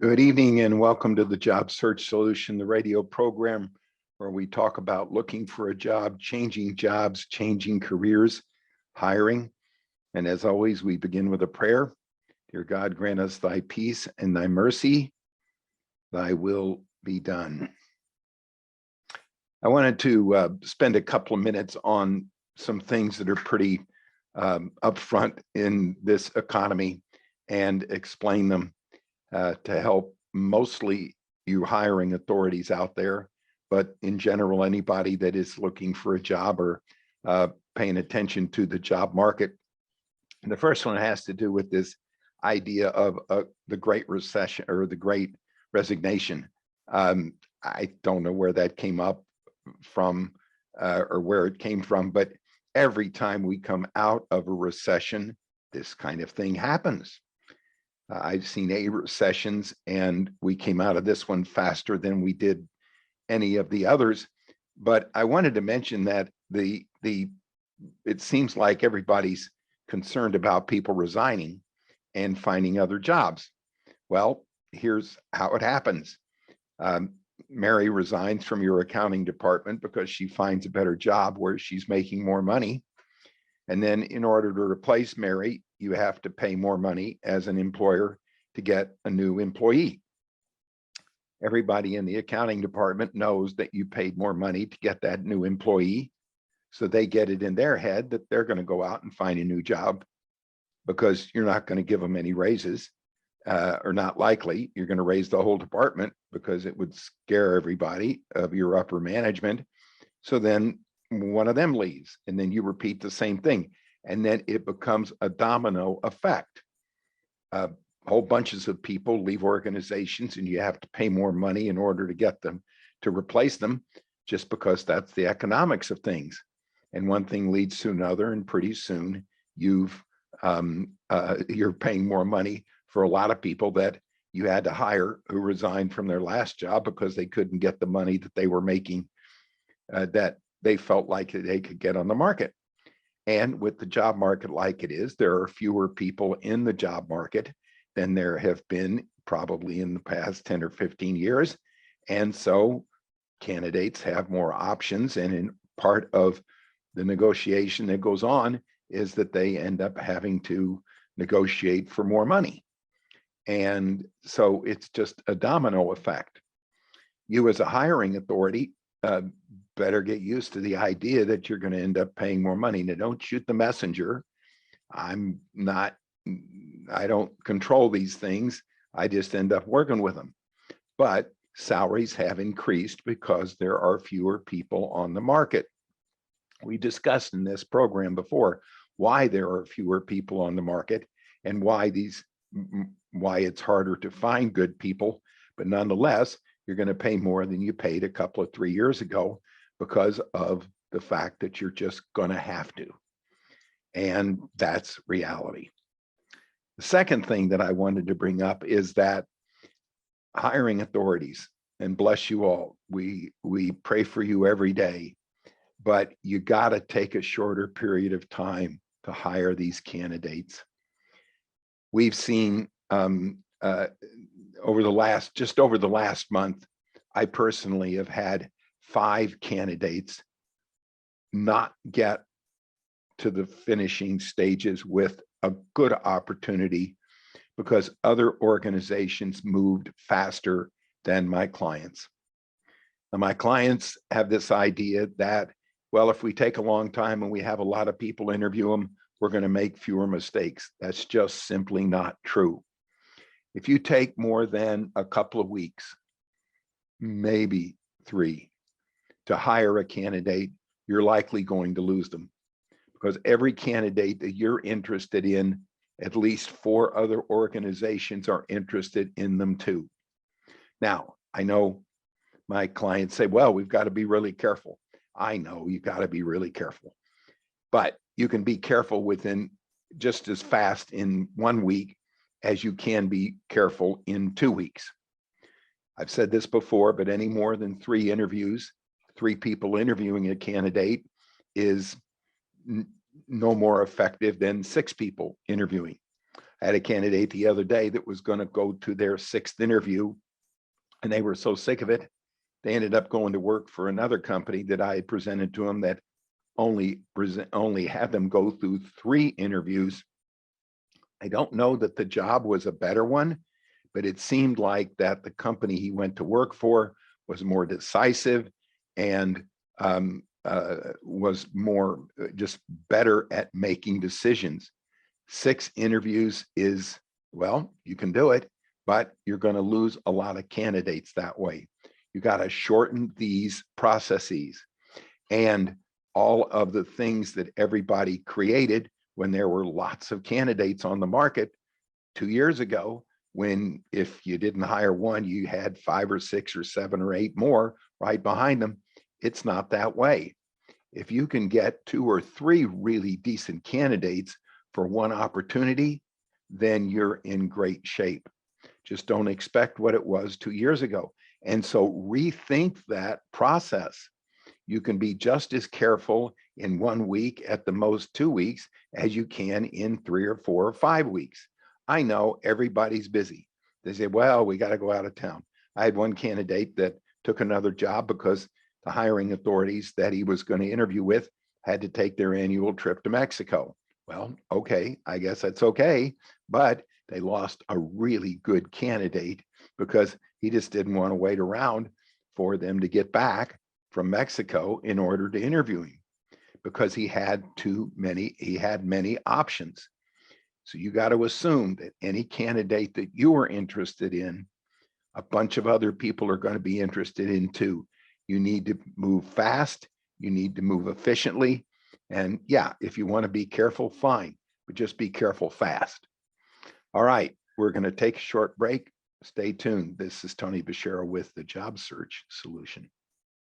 Good evening and welcome to the Job Search Solution, the radio program where we talk about looking for a job, changing jobs, changing careers, hiring. And as always, we begin with a prayer. Dear God, grant us thy peace and thy mercy, thy will be done. I wanted to spend a couple of minutes on some things that are pretty upfront in this economy and explain them to help mostly you hiring authorities out there, but in general, anybody that is looking for a job or paying attention to the job market. And the first one has to do with this idea of the Great Recession or the Great Resignation. I don't know where that came up from or where it came from, but every time we come out of a recession, this kind of thing happens. I've seen 8 recessions and we came out of this one faster than we did any of the others. But I wanted to mention that it seems like everybody's concerned about people resigning and finding other jobs. Well, here's how it happens. Mary resigns from your accounting department because she finds a better job where she's making more money. And then in order to replace Mary, you have to pay more money as an employer to get a new employee. Everybody in the accounting department knows that you paid more money to get that new employee. So they get it in their head that they're going to go out and find a new job because you're not going to give them any raises or not likely. You're going to raise the whole department because it would scare everybody of your upper management. So then one of them leaves and then you repeat the same thing. And then it becomes a domino effect. Whole bunches of people leave organizations and you have to pay more money in order to get them to replace them just because that's the economics of things. And one thing leads to another, and pretty soon you're paying more money for a lot of people that you had to hire who resigned from their last job because they couldn't get the money that they were making that they felt like they could get on the market. And with the job market like it is, there are fewer people in the job market than there have been probably in the past 10 or 15 years. And so candidates have more options. And in part of the negotiation that goes on is that they end up having to negotiate for more money. And so it's just a domino effect. You as a hiring authority better get used to the idea that you're going to end up paying more money. Now, don't shoot the messenger. I don't control these things. I just end up working with them. But salaries have increased because there are fewer people on the market. We discussed in this program before why there are fewer people on the market and why it's harder to find good people. But nonetheless, you're going to pay more than you paid a couple of 3 years ago because of the fact that you're just going to have to. And that's reality. The second thing that I wanted to bring up is that hiring authorities, and bless you all, we pray for you every day, but you got to take a shorter period of time to hire these candidates. We've seen over the last month, I personally have had 5 candidates not get to the finishing stages with a good opportunity because other organizations moved faster than my clients. Now, my clients have this idea that, well, if we take a long time and we have a lot of people interview them, we're going to make fewer mistakes. That's just simply not true. If you take more than a couple of weeks, maybe 3, to hire a candidate, you're likely going to lose them because every candidate that you're interested in, at least 4 other organizations are interested in them too. Now, I know my clients say, well, we've got to be really careful. I know you got to be really careful, but you can be careful within just as fast in 1 week as you can be careful in 2 weeks. I've said this before, but any more than 3 interviews, 3 people interviewing a candidate is no more effective than 6 people interviewing. I had a candidate the other day that was going to go to their 6th interview, and they were so sick of it, they ended up going to work for another company that I had presented to them that only had them go through 3 interviews. I don't know that the job was a better one, but it seemed like that the company he went to work for was more decisive and was more just better at making decisions. 6 interviews is, well, you can do it, but you're going to lose a lot of candidates that way. You got to shorten these processes, and all of the things that everybody created when there were lots of candidates on the market 2 years ago, when if you didn't hire one, you had 5 or 6 or 7 or 8 more right behind them. It's not that way. If you can get 2 or 3 really decent candidates for one opportunity, then you're in great shape. Just don't expect what it was 2 years ago. And so rethink that process. You can be just as careful in 1 week, at the most 2 weeks, as you can in 3 or 4 or 5 weeks. I know everybody's busy. They say, well, we got to go out of town. I had one candidate that took another job because the hiring authorities that he was going to interview with had to take their annual trip to Mexico. Well, okay, I guess that's okay, but they lost a really good candidate because he just didn't want to wait around for them to get back from Mexico in order to interview him, because he had many options. So you got to assume that any candidate that you are interested in, a bunch of other people are going to be interested in too. You need to move fast. You need to move efficiently. And yeah, if you want to be careful, fine, but just be careful fast. All right, we're going to take a short break. Stay tuned. This is Tony Bashara with the Job Search Solution.